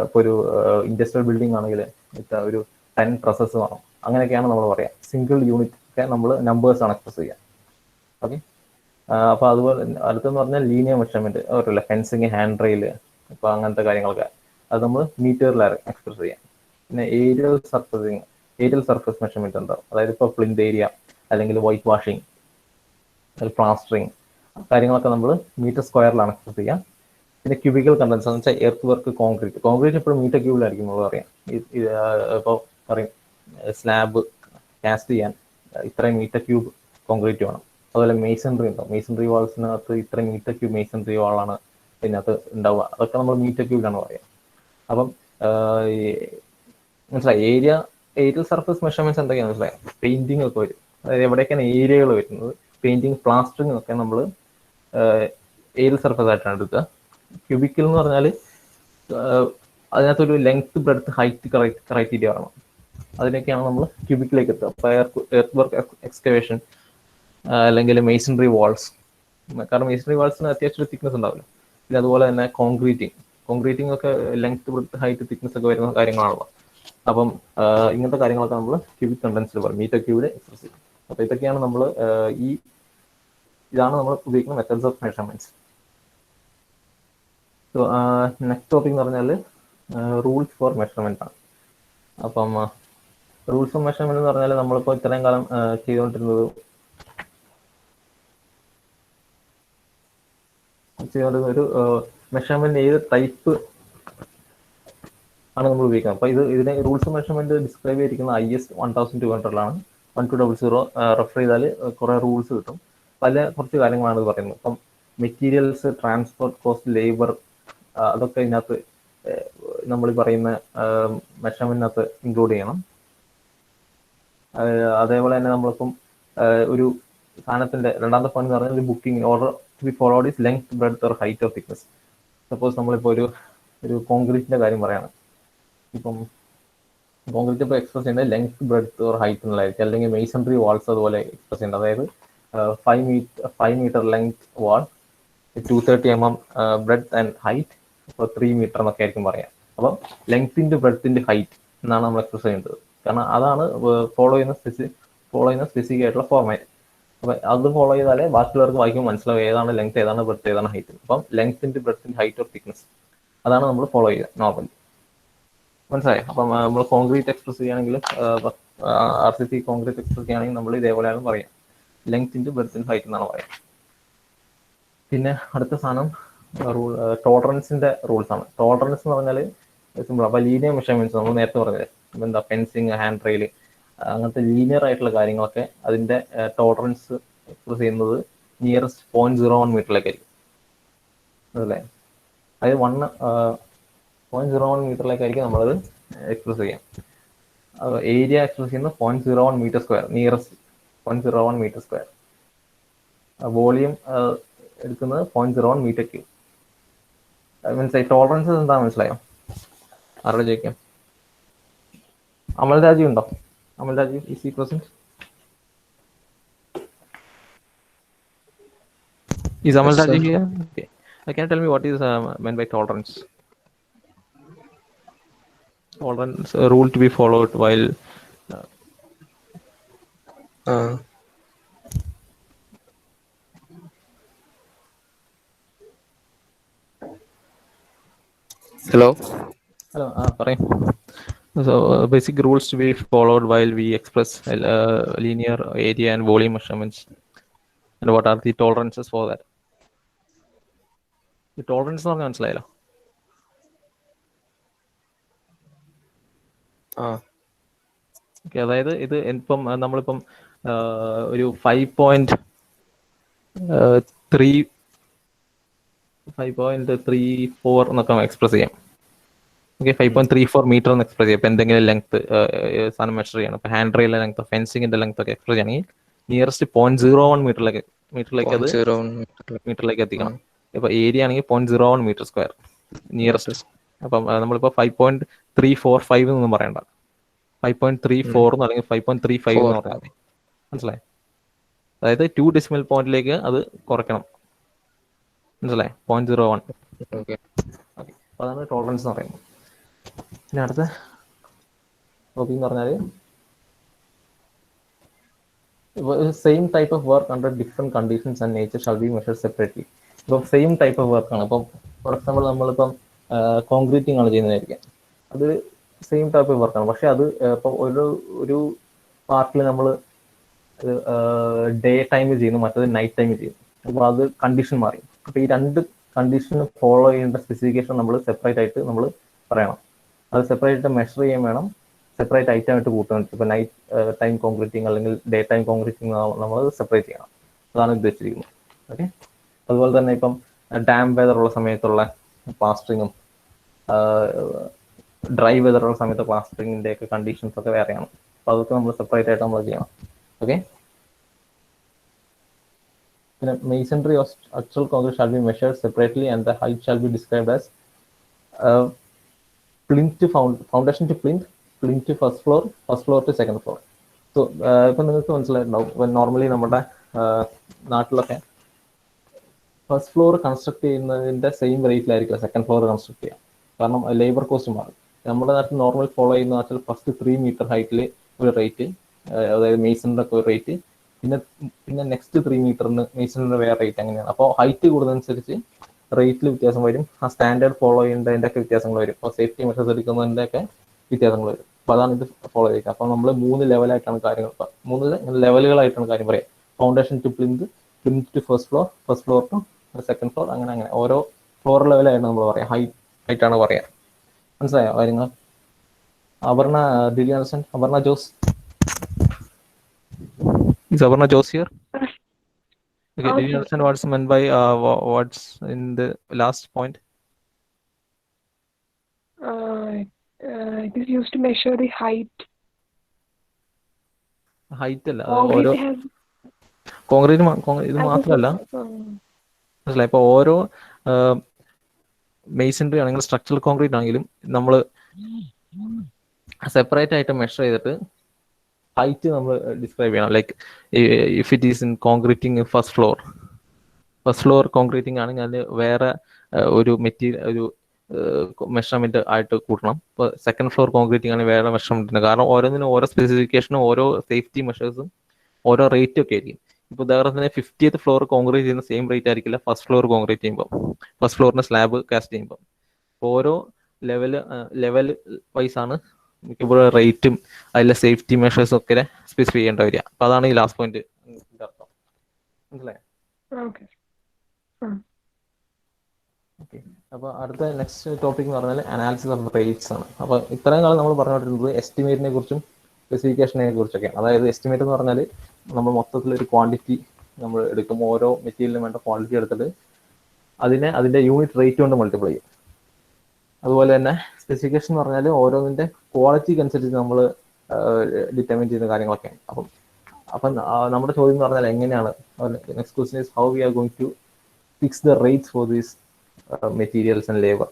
ഇപ്പോൾ ഒരു ഇൻഡസ്ട്രിയൽ ബിൽഡിംഗ് ആണെങ്കിൽ ഒരു 10 ട്രസസ് വേണം. അങ്ങനെയൊക്കെയാണ് നമ്മൾ പറയാം. സിംഗിൾ യൂണിറ്റ് ഒക്കെ നമ്മൾ നമ്പേഴ്സാണ് എക്സ്പ്രസ് ചെയ്യുക. ഓക്കെ, അപ്പോൾ അതുപോലെ അടുത്തെന്ന് പറഞ്ഞാൽ ലീനിയർ മെഷർമെന്റ്, അവരല്ല ഫെൻസിങ്, ഹാൻഡ് റെയിൽ, ഇപ്പോൾ അങ്ങനത്തെ കാര്യങ്ങളൊക്കെ അത് നമ്മൾ മീറ്ററിലാണ് എക്സ്പ്രസ് ചെയ്യാം. പിന്നെ ഏരിയൽ സർഫസ് മെഷർമെന്റ് ഉണ്ടാവും. അതായത് ഇപ്പോൾ പ്ലിന്ത് ഏരിയ അല്ലെങ്കിൽ വൈറ്റ് വാഷിംഗ് അല്ലെങ്കിൽ പ്ലാസ്റ്ററിങ് കാര്യങ്ങളൊക്കെ നമ്മൾ മീറ്റർ സ്ക്വയറിലാണ് എക്സ്പ്രസ് ചെയ്യുക. പിന്നെ ക്യൂബിക്കൽ കണ്ടൻസ് എന്ന് വെച്ചാൽ എർത്ത് വർക്ക്, കോൺക്രീറ്റ് എപ്പോഴും മീറ്റർ ക്യൂബിലായിരിക്കും നമ്മൾ പറയാം. ഇപ്പോൾ പറയും സ്ലാബ് കാസ്റ്റ് ചെയ്യാൻ ഇത്രയും മീറ്റർ ക്യൂബ് കോൺക്രീറ്റ് വേണം. അതുപോലെ മേസൺറി ഉണ്ടാവും. മേസൺറി വാൾസിനകത്ത് ഇത്രയും മീറ്റർ ക്യൂബ് മേസൺറി വാളാണ് ഇതിനകത്ത് ഉണ്ടാവുക. അതൊക്കെ നമ്മൾ മീറ്റർ ക്യൂബിലാണ് പറയുക. അപ്പം മനസ്സിലായി. ഏരിയൽ സർഫസ് മെഷർമെന്റ്സ് എന്തൊക്കെയാണ് മനസ്സിലായി. പെയിന്റിങ് ഒക്കെ വരും. അതായത് എവിടെയൊക്കെയാണ് ഏരിയകൾ വരുന്നത്. പെയിന്റിങ് പ്ലാസ്റ്ററിങ് ഒക്കെ നമ്മൾ ഏത് സർഫസ് ആയിട്ടാണ് എടുക്കുക. ക്യൂബിക്കൽ എന്ന് പറഞ്ഞാൽ അതിനകത്തൊരു ലെങ്ത് ബ്രെഡ്ത്ത് ഹൈറ്റ് ക്രൈറ്റീരിയ വേണം. അതിനൊക്കെയാണ് നമ്മൾ ക്യൂബിക്കിലേക്ക് എത്തുക. അപ്പോൾ എർത്ത് വർക്ക് എക്സ്കവേഷൻ അല്ലെങ്കിൽ മേസണറി വാൾസ്, കാരണം മേസണറി വാൾസിന് അത്യാവശ്യം തിക്നെസ് ഉണ്ടാവില്ല. പിന്നെ അതുപോലെ തന്നെ കോൺക്രീറ്റിംഗ് ഒക്കെ ലെങ്ത് ബ്രെഡ്ത്ത് ഹൈറ്റ് തിക്നെസ് ഒക്കെ വരുന്ന കാര്യങ്ങളാണല്ലോ. അപ്പം ഇങ്ങനത്തെ കാര്യങ്ങളൊക്കെ നമ്മൾ ക്യൂബിക് കണ്ടൻസിൽ പറയും, മീറ്റർ ക്യൂബിൽ എക്സ്പ്രസ് ചെയ്യും. അപ്പോൾ ഇതൊക്കെയാണ് നമ്മൾ ഇതാണ് നമ്മൾ ഉപയോഗിക്കുന്ന methods of measurements. So next topic എന്ന് പറഞ്ഞാൽ റൂൾസ് ഫോർ മെഷർമെന്റ് ആണ്. അപ്പം റൂൾസ് ഓഫ് മെഷർമെന്റ് എന്ന് പറഞ്ഞാൽ നമ്മളിപ്പോൾ ഇത്രയും കാലം ചെയ്തുകൊണ്ടിരുന്നത് ഒരു മെഷർമെന്റ് ഏത് ടൈപ്പ് ആണ് നമ്മൾ ഉപയോഗിക്കുന്നത്. അപ്പോൾ ഇതിനെ റൂൾസ് ഓഫ് മെഷർമെന്റ് ഡിസ്ക്രൈബ് ചെയ്തിരിക്കുന്ന IS 1200 1200 റെഫർ ചെയ്താൽ കുറേ റൂൾസ് കിട്ടും. കുറച്ച് കാര്യങ്ങളാണ് ഇത് പറയുന്നത്. ഇപ്പം മെറ്റീരിയൽസ്, ട്രാൻസ്പോർട്ട് കോസ്റ്റ്, ലേബർ, അതൊക്കെ ഇതിനകത്ത് നമ്മൾ പറയുന്ന മെഷർമെന്റിനകത്ത് ഇൻക്ലൂഡ് ചെയ്യണം. അതേപോലെ തന്നെ നമ്മളിപ്പം ഒരു സാധനത്തിന്റെ രണ്ടാമത്തെ പോയിന്റ് എന്ന് പറഞ്ഞാൽ booking order to be followed is length breadth or height of thickness. Suppose നമ്മളിപ്പോൾ ഒരു കോൺക്രീറ്റിന്റെ കാര്യം പറയാണ്. ഇപ്പം കോൺക്രീറ്റ് ഇപ്പോൾ എക്സ്പ്രസ് ചെയ്യുന്നത് ലെങ്ത് ബ്രെഡ്ത്ത് ഓർ ഹൈറ്റ് എന്നുള്ളതായിരിക്കും. അല്ലെങ്കിൽ മെയ്സൺറി വാൾസ് അതുപോലെ എക്സ്പ്രസ് ചെയ്യുന്നത്. അതായത് 5 metre length wall, 230 mm breadth and height, ഇപ്പോൾ 3 മീറ്റർ എന്നൊക്കെ ആയിരിക്കും പറയാം. അപ്പം ലെങ്ത്തിന്റെ ബ്രെഡ്ത്തിന്റെ ഹൈറ്റ് എന്നാണ് നമ്മൾ എക്സ്പ്രസ് ചെയ്യേണ്ടത്. കാരണം അതാണ് ഫോളോ ചെയ്യുന്ന സ്പെസിഫിക് ആയിട്ടുള്ള ഫോർമാറ്റ്. അപ്പം അത് ഫോളോ ചെയ്താലേ ബാക്കിയുള്ളവർക്ക് വായിക്കുമ്പോൾ മനസ്സിലാവും ഏതാണ് ലെങ്ത്, ഏതാണ് ബ്രെഡ്ത്ത്, ഏതാണ് ഹൈറ്റ്. അപ്പം ലെങ്ത്തിന്റെ ബ്രെഡ്ത്തിന്റെ ഹൈറ്റ് ഓഫ് തിക്നെസ് അതാണ് നമ്മൾ ഫോളോ ചെയ്യുക നോർമലി. മനസ്സിലായോ? അപ്പം നമ്മൾ കോൺക്രീറ്റ് എക്സ്പ്രസ് ചെയ്യുകയാണെങ്കിൽ RCC കോൺക്രീറ്റ് എക്സ്പ്രസ് ചെയ്യുകയാണെങ്കിൽ നമ്മൾ ഇതേപോലെയാണ് പറയാം, ലെങ്ത്തിന്റെ ബ്രെഡ്ത്തിന്റെ ഹൈറ്റ് എന്നാണ് പറയാം. പിന്നെ അടുത്ത സാധനം ടോളറൻസിന്റെ റൂൾസ് ആണ്. ടോളറൻസ് എന്ന് പറഞ്ഞാൽ സിമ്പിൾ. അപ്പോൾ ലീനിയർ മെഷർമെന്റ്സ് നമ്മൾ നേരത്തെ പറഞ്ഞത് എന്താ, ഫെൻസിങ്, ഹാൻഡ് റെയിൽ, അങ്ങനത്തെ ലീനിയർ ആയിട്ടുള്ള കാര്യങ്ങളൊക്കെ അതിന്റെ ടോളറൻസ് എക്സ്പ്രസ് ചെയ്യുന്നത് നിയറസ്റ്റ് 0.01 മീറ്ററിലേക്കായിരിക്കും. അതല്ലേ, അതായത് 0.01 മീറ്ററിലേക്കായിരിക്കും നമ്മളത് എക്സ്പ്രസ് ചെയ്യാം. ഏരിയ എക്സ്പ്രസ് ചെയ്യുന്നത് 0.01 metre square, nearest 0.01 metre square. Volume എടുക്കുന്നത് 0.01 മീറ്റർ ക്യൂബ്. മനസ്സിലായി? ടോളറൻസ് എന്താ മനസ്സിലായോ? ആരുടെ ചോദിക്കാം? അമൽ രാജു ഉണ്ടോ? Amal Raju, is he present. Is Amal Raji here? Okay. Can you tell me what is meant by tolerance? Tolerance, a rule to be followed while Hello. പറയും. So basic rules to be followed while we express linear area and volume measurements, and what are the tolerances for that? The tolerance എന്ന് പറഞ്ഞാൽ മനസ്സിലായല്ലോ. Okay, അതായത് ഇത് ഇപ്പം നമ്മളിപ്പം ഒരു 5.34 എന്നൊക്കെ എക്സ്പ്രസ് ചെയ്യാം. ഓക്കെ, 5.34 മീറ്റർ എന്ന് എക്സ്പ്രസ് ചെയ്യാം. ഇപ്പം എന്തെങ്കിലും ലെങ്ത് സാധനം മെഷർ ചെയ്യണം. ഇപ്പം ഹാൻഡ് റെയിലിന്റെ ലെങ്ത്, ഫെൻസിങ്ങിന്റെ ലെങ്ത് ഒക്കെ എക്സ്പ്രസ് ചെയ്യണമെങ്കിൽ നിയറസ്റ്റ് 0.01 മീറ്ററിലേക്ക് അത് മീറ്ററിലേക്ക് എത്തിക്കണം. ഇപ്പൊ ഏരിയ ആണെങ്കിൽ 0.01 മീറ്റർ സ്ക്വയർ നിയറസ്റ്റ്. അപ്പം നമ്മളിപ്പോൾ 5.345 എന്നൊന്നും പറയണ്ട, 5.34 അല്ലെങ്കിൽ 5.35 എന്ന് പറഞ്ഞാൽ മതി. മനസ്സിലായി? അതായത് 2 ഡെസിമൽ പോയിന്റിലേക്ക് അത് കുറയ്ക്കണം. മനസ്സിലായി? 0.01. ഓക്കെ, അതാണ് ടോളറൻസ് എന്ന് പറയുന്നത്. പിന്നെ അടുത്ത ടോപ്പിക് എന്ന് പറഞ്ഞാൽ same type of work under different conditions and nature shall be measured separately. ഇപ്പം സെയിം ടൈപ്പ് ഓഫ് വർക്കാണ്. ഇപ്പം ഫോർ എക്സാമ്പിൾ നമ്മളിപ്പം കോൺക്രീറ്റിംഗ് ആണ് ചെയ്യുന്നതായിരിക്കാം. അത് സെയിം ടൈപ്പ് ഓഫ് വർക്കാണ്. പക്ഷെ അത് ഇപ്പം ഒരു പാർട്ടിൽ നമ്മൾ ഡേ ടൈമിൽ ചെയ്യുന്നു, മറ്റത് നൈറ്റ് ടൈമിൽ ചെയ്യുന്നു. അപ്പോൾ അത് കണ്ടീഷൻ മാറി. അപ്പോൾ ഈ രണ്ട് കണ്ടീഷൻ ഫോളോ ചെയ്യേണ്ട സ്പെസിഫിക്കേഷൻ നമ്മൾ സെപ്പറേറ്റ് ആയിട്ട് നമ്മൾ പറയണം. അത് സെപ്പറേറ്റ് ആയിട്ട് മെഷർ ചെയ്യാൻ വേണം, സെപ്പറേറ്റ് ഐറ്റം ആയിട്ട് കൂട്ടണം. ഇപ്പോൾ നൈറ്റ് ടൈം കോൺക്രീറ്റിംഗ് അല്ലെങ്കിൽ ഡേ ടൈം കോൺക്രീറ്റിംഗ് നമ്മൾ സെപ്പറേറ്റ് ചെയ്യണം. അതാണ് ഉദ്ദേശിച്ചിരിക്കുന്നത്. ഓക്കെ, അതുപോലെ തന്നെ ഇപ്പം ഡാം വെതറുള്ള സമയത്തുള്ള പ്ലാസ്റ്ററിങ്ങും ഡ്രൈ വെതറുള്ള സമയത്ത് പ്ലാസ്റ്ററിങ്ങിൻ്റെ ഒക്കെ കണ്ടീഷൻസ് ഒക്കെ വേറെയാണ്. അപ്പോൾ അതൊക്കെ നമ്മൾ സെപ്പറേറ്റ് ആയിട്ട് നമ്മൾ ചെയ്യണം. ഓക്കെ, പിന്നെ masonry or structural concrete shall be measured separately and the height shall be described as plinth to foundation to plinth, plinth to first floor to second floor. So ഇപ്പം നിങ്ങൾക്ക് മനസ്സിലായിട്ടുണ്ടാവും നോർമലി നമ്മുടെ നാട്ടിലൊക്കെ first floor construct ചെയ്യുന്നതിൻ്റെ same റേറ്റിലായിരിക്കും second floor construct ചെയ്യുക. കാരണം labour cost മാറും. നമ്മുടെ നാട്ടിൽ നോർമൽ ഫോളോ ചെയ്യുന്ന നാട്ടിൽ ഫസ്റ്റ് 3 മീറ്റർ ഹൈറ്റിൽ ഒരു റേറ്റ്, അതായത് മേസണിൻ്റെ ഒക്കെ ഒരു റേറ്റ്, പിന്നെ നെക്സ്റ്റ് 3 മീറ്ററിന് മേസണിൻ്റെ വേറെ റേറ്റ്, അങ്ങനെയാണ്. അപ്പോൾ ഹൈറ്റ് കൂടുന്നതനുസരിച്ച് റേറ്റിൽ വ്യത്യാസം വരും. ആ സ്റ്റാൻഡേർഡ് ഫോളോ ചെയ്യേണ്ടതിൻ്റെ ഒക്കെ വ്യത്യാസങ്ങൾ വരും. അപ്പോൾ സേഫ്റ്റി മെഷേഴ്സ് എടുക്കുന്നതിൻ്റെ ഒക്കെ വ്യത്യാസങ്ങൾ വരും. അപ്പോൾ അതാണ് ഇത് ഫോളോ ചെയ്യുക. അപ്പോൾ നമ്മൾ 3 ലെവലായിട്ടാണ് കാര്യങ്ങൾ, 3 ലെവലുകളായിട്ടാണ് കാര്യം പറയുക. Foundation to plinth, plinth to first floor to second floor, അങ്ങനെ ഓരോ ഫ്ലോർ ലെവലായിട്ട് നമ്മൾ പറയാം, ഹൈറ്റാണ് പറയാം. മനസ്സിലായോ കാര്യങ്ങൾ? Aparna, did you understand? Aparna Jose, is Aparna Jose here? Okay, did you understand what's meant by what's in the last point? It is used to measure the height. Height അല്ല, ഓരോ concrete ഇത് മാത്രമല്ല, മനസ്സിലായി. ഇപ്പോൾ ഓരോ മേസൺറി ആണെങ്കിലും സ്ട്രക്ചറൽ കോൺക്രീറ്റ് ആണെങ്കിലും നമ്മൾ സെപ്പറേറ്റ് ആയിട്ട് മെഷർ ചെയ്തിട്ട് ഹൈറ്റ് നമ്മൾ ഡിസ്ക്രൈബ് ചെയ്യണം. Like if it is in concreting first floor concreting ആണെങ്കിൽ അതിന് വേറെ ഒരു മെറ്റീരിയൽ, ഒരു മെഷർമെന്റ് ആയിട്ട് കൂട്ടണം. ഇപ്പോൾ സെക്കൻഡ് ഫ്ലോർ കോൺക്രീറ്റിംഗ് ആണെങ്കിൽ വേറെ മെഷർമെന്റ്. കാരണം ഓരോന്നിനും ഓരോ സ്പെസിഫിക്കേഷനും ഓരോ സേഫ്റ്റി മെഷേഴ്സും ഓരോ റേറ്റും ഒക്കെ ആയിരിക്കും. ഇപ്പോൾ ഉദാഹരണത്തിന് 50th ഫ്ലോർ കോൺക്രീറ്റ് ചെയ്യുന്ന സെയിം റേറ്റ് ആയിരിക്കില്ല ഫസ്റ്റ് ഫ്ലോർ കോൺക്രീറ്റ് ചെയ്യുമ്പോൾ, ഫസ്റ്റ് ഫ്ലോറിന് സ്ലാബ് കാസ്റ്റ് ചെയ്യുമ്പോൾ. ഓരോ ലെവൽ വൈസ് ആണ് മിക്കപ്പോഴും റേറ്റും അതിലെ സേഫ്റ്റി മെഷേഴ്സും ഒക്കെ സ്പെസിഫൈ ചെയ്യേണ്ട വരിക. അപ്പോൾ അതാണ് ഈ ലാസ്റ്റ് പോയിന്റ് അർത്ഥം. മനസ്സിലായോ? ഓക്കെ. അപ്പോൾ അടുത്ത നെക്സ്റ്റ് ടോപ്പിക് എന്ന് പറഞ്ഞാൽ അനാലിസിസ് ഓഫ് റേറ്റ്സ് ആണ്. അപ്പോൾ ഇത്രയും കാലം നമ്മൾ പറഞ്ഞുകൊണ്ടിരുന്നത് എസ്റ്റിമേറ്റിനെ കുറിച്ചും സ്പെസിഫിക്കേഷനെ കുറിച്ചൊക്കെയാണ്. അതായത് എസ്റ്റിമേറ്റ് എന്ന് പറഞ്ഞാൽ നമ്മൾ മൊത്തത്തിലൊരു ക്വാണ്ടിറ്റി നമ്മൾ എടുക്കുമ്പോൾ ഓരോ മെറ്റീരിയലിനും വേണ്ട ക്വാണ്ടിറ്റി എടുത്തിട്ട് അതിൻ്റെ യൂണിറ്റ് റേറ്റ് കൊണ്ട് മൾട്ടിപ്ലൈ ചെയ്യും. അതുപോലെ തന്നെ സ്പെസിഫിക്കേഷൻ എന്ന് പറഞ്ഞാൽ ഓരോന്നിൻ്റെ ക്വാളിറ്റിക്ക് അനുസരിച്ച് നമ്മൾ ഡിറ്റർമിൻ ചെയ്യുന്ന കാര്യങ്ങളൊക്കെയാണ്. അപ്പം നമ്മുടെ ചോദ്യം എന്ന് പറഞ്ഞാൽ എങ്ങനെയാണ്, next question is how we are going to fix the rates for these materials and labour.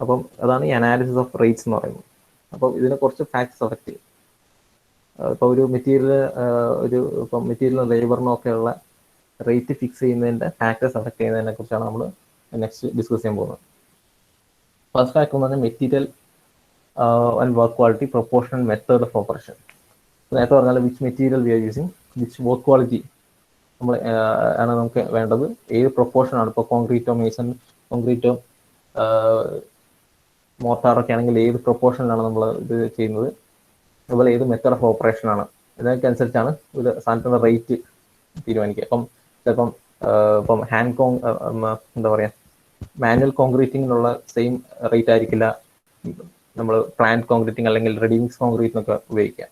അപ്പം അതാണ് ഈ അനാലിസിസ് ഓഫ് റേറ്റ്സ് എന്ന് പറയുന്നത്. അപ്പം ഇതിനെ കുറച്ച് ഫാക്ട്സ് അഫക്റ്റ് ചെയ്യും. ഇപ്പോൾ ഒരു മെറ്റീരിയലിനും ലേബറിനും ഒക്കെയുള്ള റേറ്റ് ഫിക്സ് ചെയ്യുന്നതിൻ്റെ ഫാക്ടേഴ്സ് അഫക്റ്റ് ചെയ്യുന്നതിനെ കുറിച്ചാണ് നമ്മൾ നെക്സ്റ്റ് ഡിസ്കസ് ചെയ്യാൻ പോകുന്നത്. ഫസ്റ്റ് ഫാക്ടർ എന്ന് പറഞ്ഞാൽ material and work quality, proportion, method of operation. നേരത്തെ പറഞ്ഞാൽ which material we are using, which work quality നമ്മൾ ആണ് നമുക്ക് വേണ്ടത്, ഏത് പ്രൊപ്പോർഷൻ ആണ്. ഇപ്പോൾ കോൺക്രീറ്റോ മോർട്ടാറൊക്കെ ആണെങ്കിൽ ഏത് പ്രൊപ്പോർഷനിലാണ് നമ്മൾ ഇത് ചെയ്യുന്നത്, അതുപോലെ ഏത് മെത്തേഡ് ഓഫ് ഓപ്പറേഷൻ ആണ്. ഇതൊക്കെ അനുസരിച്ചാണ് ഒരു സാധനത്തിൻ്റെ റേറ്റ് തീരുമാനിക്കുക. ഇപ്പം എന്താ പറയുക, മാനുവൽ കോൺക്രീറ്റിങ്ങിനുള്ള സെയിം റേറ്റ് ആയിരിക്കില്ല നമ്മൾ പ്ലാന്റ് കോൺക്രീറ്റിംഗ് അല്ലെങ്കിൽ റെഡി മിക്സ് കോൺക്രീറ്റിനൊക്കെ ഉപയോഗിക്കുക,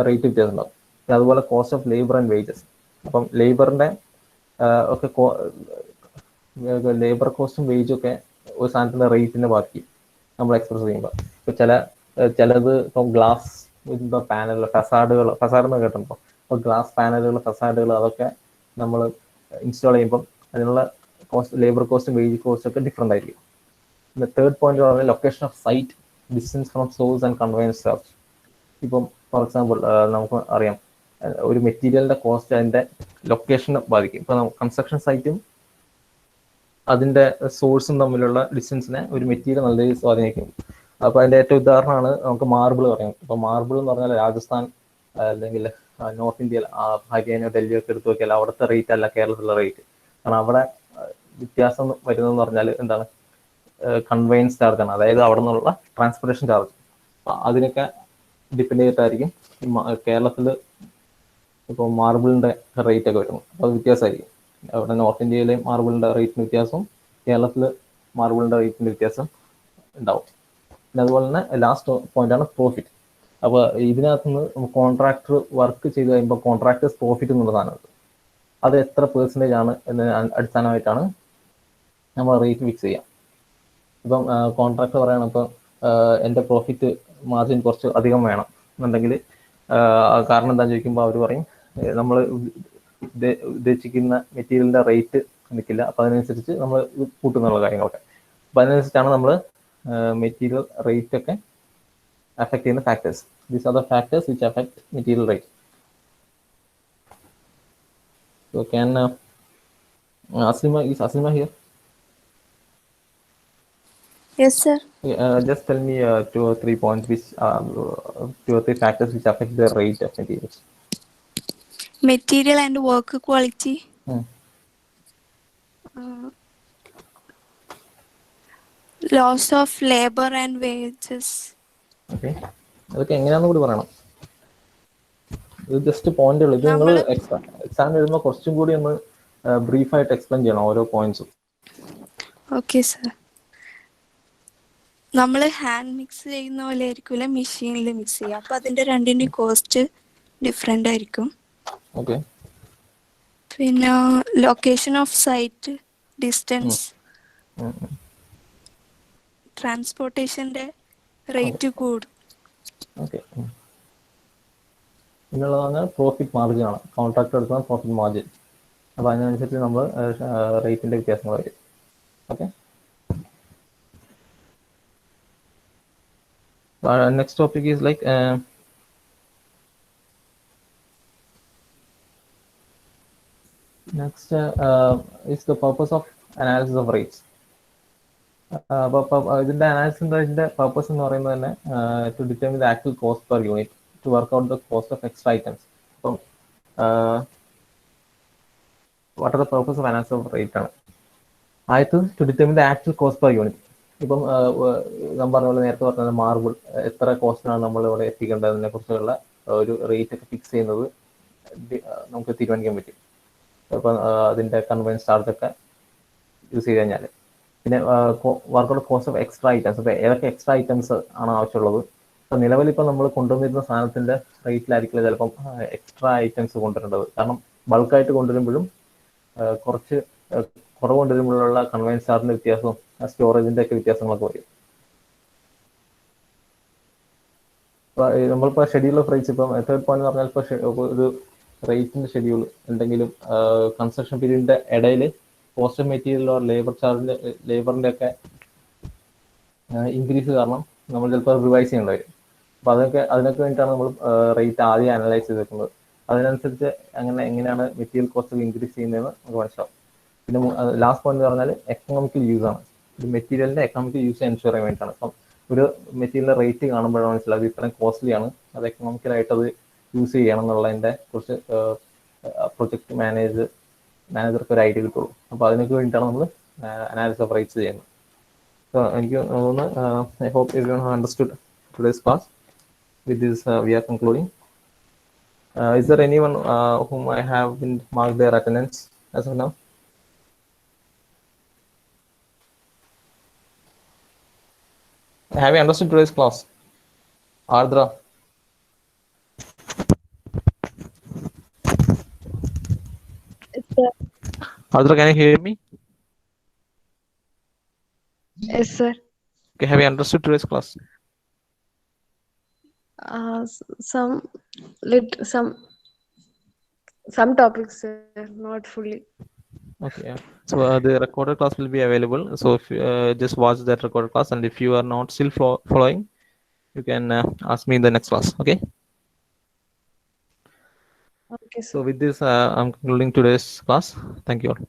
റേറ്റ് വ്യത്യാസം ഉണ്ടാവും. അതുപോലെ cost of labour and wages. അപ്പം ലേബറിൻ്റെ ഒക്കെ ലേബർ കോസ്റ്റും വേജും ഒക്കെ ഒരു സാധനത്തിൻ്റെ റേറ്റിനെ ബാക്കി നമ്മൾ എക്സ്പ്രസ് ചെയ്യുമ്പോൾ. ഇപ്പോൾ ചിലത് ഇപ്പം ഗ്ലാസ് പാനൽ, ഫസാഡ് എന്ന് കേട്ടിട്ടുണ്ടോ? അപ്പോൾ ഗ്ലാസ് പാനലുകൾ, ഫസാഡുകൾ, അതൊക്കെ നമ്മൾ ഇൻസ്റ്റാൾ ചെയ്യുമ്പം അതിനുള്ള കോസ്റ്റ്, ലേബർ കോസ്റ്റും വേജ് കോസ്റ്റും ഒക്കെ ഡിഫറെൻ്റ് ആയിരിക്കും. പിന്നെ തേർഡ് പോയിന്റ് പറഞ്ഞാൽ location of site, distance from source and conveyance charge. ഇപ്പം ഫോർ എക്സാമ്പിൾ നമുക്ക് അറിയാം ഒരു മെറ്റീരിയലിൻ്റെ കോസ്റ്റ് അതിൻ്റെ ലൊക്കേഷനെ ബാധിക്കും. ഇപ്പോൾ കൺസ്ട്രക്ഷൻ സൈറ്റും അതിൻ്റെ സോഴ്സും തമ്മിലുള്ള ഡിസ്റ്റൻസിനെ ഒരു മെറ്റീരിയൽ നല്ല രീതിയിൽ സ്വാധീനിക്കും. അപ്പോൾ അതിൻ്റെ ഏറ്റവും ഉദാഹരണമാണ് നമുക്ക് മാർബിൾ പറയാം. ഇപ്പോൾ മാർബിൾ എന്ന് പറഞ്ഞാൽ രാജസ്ഥാൻ അല്ലെങ്കിൽ നോർത്ത് ഇന്ത്യയിൽ ഹരിയാന, ഡൽഹിയൊക്കെ ഒക്കെ എടുത്ത് നോക്കിയാൽ അവിടുത്തെ റേറ്റ് അല്ല കേരളത്തിലുള്ള റേറ്റ്. കാരണം അവിടെ വ്യത്യാസം വരുന്നതെന്ന് പറഞ്ഞാൽ എന്താണ്, കൺവെയൻസ് ചാർജ് ആണ്, അതായത് അവിടെ നിന്നുള്ള ട്രാൻസ്പോർട്ടേഷൻ ചാർജ്. അതിനൊക്കെ ഡിപ്പെൻഡ് ചെയ്തിട്ടായിരിക്കും കേരളത്തിൽ ഇപ്പോൾ മാർബിളിൻ്റെ റേറ്റ് ഒക്കെ വരുന്നത്. അപ്പോൾ അത് വ്യത്യാസമായിരിക്കും. അവിടെ നോർത്ത് ഇന്ത്യയിലെ മാർബിളിൻ്റെ റേറ്റിന് വ്യത്യാസം, കേരളത്തിൽ മാർബിളിൻ്റെ റേറ്റിൻ്റെ വ്യത്യാസം ഉണ്ടാവും. പിന്നെ അതുപോലെ തന്നെ ലാസ്റ്റ് പോയിന്റാണ് പ്രോഫിറ്റ്. അപ്പോൾ ഇതിനകത്ത് നിന്ന് കോൺട്രാക്ടർ വർക്ക് ചെയ്ത് കഴിയുമ്പോൾ കോൺട്രാക്ടേഴ്സ് പ്രോഫിറ്റ് എന്നുള്ള സാധനമുണ്ട്. അത് എത്ര പെർസെൻറ്റേജ് ആണ് എന്നതിന് അടിസ്ഥാനമായിട്ടാണ് നമ്മൾ റേറ്റ് ഫിക്സ് ചെയ്യുക. ഇപ്പം കോൺട്രാക്ടർ പറയണം ഇപ്പോൾ എൻ്റെ പ്രോഫിറ്റ് മാർജിൻ കുറച്ച് അധികം വേണം എന്നുണ്ടെങ്കിൽ കാരണം എന്താണെന്ന് ചോദിക്കുമ്പോൾ അവർ പറയും നമ്മൾ ഉദ്ദേശിക്കുന്ന മെറ്റീരിയലിന്റെ റേറ്റ് നിൽക്കില്ല. അപ്പോൾ അതിനനുസരിച്ച് നമ്മൾ കൂട്ടുന്നുള്ള കാര്യങ്ങളൊക്കെ. അപ്പോൾ അതിനനുസരിച്ചാണ് നമ്മൾ മെറ്റീരിയൽ റേറ്റ് ഒക്കെ affect ചെയ്യുന്ന factors. These are the factors which affect material rate. So can is Aslima here? Yes, sir. Just tell me 2 or 3 points which 2 or 3 factors which affect the rate of materials. Material and work quality. Loss of labor and wages. Okay. അതൊക്കെ എങ്ങനെയാണെന്ന് കൂടി പറയണം. ഇത് just പോയിന്റുകൾ. ഇത് നിങ്ങൾ exam എഴുതുമ്പോൾ കുറച്ചും കൂടി ഒന്ന് ബ്രീഫായിട്ട് എക്സ്പ്ലെയിൻ ചെയ്യണം ഓരോ പോയിന്റ്സും. Okay sir. നമ്മൾ ഹാൻഡ് മിക്സ് ചെയ്യുന്ന പോലെ ആയിരിക്കില്ല മെഷീനിൽ മിക്സ് ചെയ്യുക. അപ്പൊ അതിന്റെ രണ്ടിന്റെയും കോസ്റ്റ് ഡിഫറെന്റ് ആയിരിക്കും. ഓക്കെ. പിന്നെ ലൊക്കേഷൻ ഓഫ് സൈറ്റ്, ഡിസ്റ്റൻസ്, ട്രാൻസ്പോർട്ടേഷന്റെ റേറ്റ് കൂടും. ഓക്കെ. പിന്നുള്ളതാണ് പ്രോഫിറ്റ് മാർജിൻ ആണ്. കോൺട്രാക്ട് എടുക്കുന്ന പ്രോഫിറ്റ് മാർജിൻ. അപ്പോൾ അതിനനുസരിച്ച് നമ്മൾ റേറ്റിന്റെ വ്യത്യാസങ്ങൾ വരും. Okay. Next topic is like next is the purpose of analysis of rates. ഇതിന്റെ അനാലിസിന്റെ പർപ്പസ് എന്ന് പറയുന്നത് തന്നെ to determine the actual cost per unit to work out the cost of extra items. അപ്പം what are the purpose of analysis of rate ആണ്. ആദ്യത്തെ to determine the actual cost per unit. ഇപ്പം ഞാൻ പറഞ്ഞ പോലെ നേരത്തെ പറഞ്ഞ മാർബിൾ എത്ര കോസ്റ്റിനാണ് നമ്മൾ ഇവിടെ എത്തിക്കേണ്ടതിനെ കുറിച്ചുള്ള ഒരു റേറ്റ് ഒക്കെ ഫിക്സ് ചെയ്യുന്നത് നമുക്ക് തീരുമാനിക്കാൻ പറ്റും. അപ്പം അതിന്റെ കൺവെൻസ് ചാർജ് ഒക്കെ യൂസ് ചെയ്ത് കഴിഞ്ഞാൽ. പിന്നെ work out cost of extra items. അപ്പോൾ ഏതൊക്കെ എക്സ്ട്രാ ഐറ്റംസ് ആണ് ആവശ്യമുള്ളത്. അപ്പോൾ നിലവിൽ ഇപ്പം നമ്മൾ കൊണ്ടുവന്നിരുന്ന സാധനത്തിന്റെ റേറ്റിലായിരിക്കില്ല ചിലപ്പം എക്സ്ട്രാ ഐറ്റംസ് കൊണ്ടുവരേണ്ടത്. കാരണം ബൾക്കായിട്ട് കൊണ്ടുവരുമ്പോഴും കുറച്ച് കുറവ് കൊണ്ടുവരുമ്പോഴുള്ള കൺവെൻസ് ചാർജിന്റെ വ്യത്യാസവും സ്റ്റോറേജിന്റെ ഒക്കെ വ്യത്യാസങ്ങളൊക്കെ വരും. നമ്മളിപ്പോൾ ഷെഡ്യൂൾ ഓഫ് റേറ്റ്സ് ഇപ്പം തേർഡ് പോയിന്റ് എന്ന് പറഞ്ഞാൽ ഇപ്പോൾ ഒരു റേറ്റിന്റെ ഷെഡ്യൂൾ എന്തെങ്കിലും കൺസ്ട്രക്ഷൻ പീരീഡിന്റെ ഇടയിൽ കോസ്റ്റ് ഓഫ് മെറ്റീരിയൽ ഓർ ലേബറിന്റെ ഒക്കെ ഇൻക്രീസ് കാരണം നമ്മൾ ചിലപ്പോൾ റിവൈസ് ചെയ്യേണ്ടി വരും. അപ്പോൾ അതിനൊക്കെ വേണ്ടിയിട്ടാണ് നമ്മൾ റേറ്റ് ആദ്യം അനലൈസ് ചെയ്ത് വെക്കുന്നത്. അതിനനുസരിച്ച് എങ്ങനെയാണ് മെറ്റീരിയൽ കോസ്റ്റ് ഇൻക്രീസ് ചെയ്യുന്നതെന്ന് നമുക്ക് മനസ്സിലാവും. പിന്നെ ലാസ്റ്റ് പോയിന്റ് എന്ന് പറഞ്ഞാൽ എക്കണോമിക്കൽ യൂസ് ആണ്. ഒരു മെറ്റീരിയലിന്റെ എക്കണോമിക്കൽ യൂസ് എൻഷുർ ചെയ്യാൻ വേണ്ടിയിട്ടാണ്. അപ്പം ഒരു മെറ്റീരിയലിന്റെ റേറ്റ് കാണുമ്പോഴാണ് മനസ്സിലാവും അത് ഇത്രയും കോസ്റ്റ്ലി ആണ്, അത് എക്കണോമിക്കലായിട്ട് അത് യൂസ് ചെയ്യണം എന്നുള്ളതിന്റെ കുറിച്ച് പ്രൊജക്ട് മാനേജർക്ക് ഒരു ഐഡിയ കിട്ടുള്ളൂ. അപ്പോൾ അതിനൊക്കെ വേണ്ടിയിട്ടാണ് നമ്മൾ അനാലിസിസ് ഓഫ് റേറ്റ്സ് ചെയ്യുന്നത്. സോ എനിക്ക് തോന്നുന്നു I hope everyone have understood today's class. With this we are concluding. Is there anyone whom I have been marked their attendance as of now? Have you understood today's class? Ardra? Sir. Ardra, can you hear me? Yes, sir. Okay, have you understood today's class? Some topics, sir, not fully. Okay, yeah. So the recorded class will be available. So if just watch that recorded class, and if you are not still following, you can ask me in the next class. Okay. Okay, sir. So with this, I'm concluding today's class. Thank you all.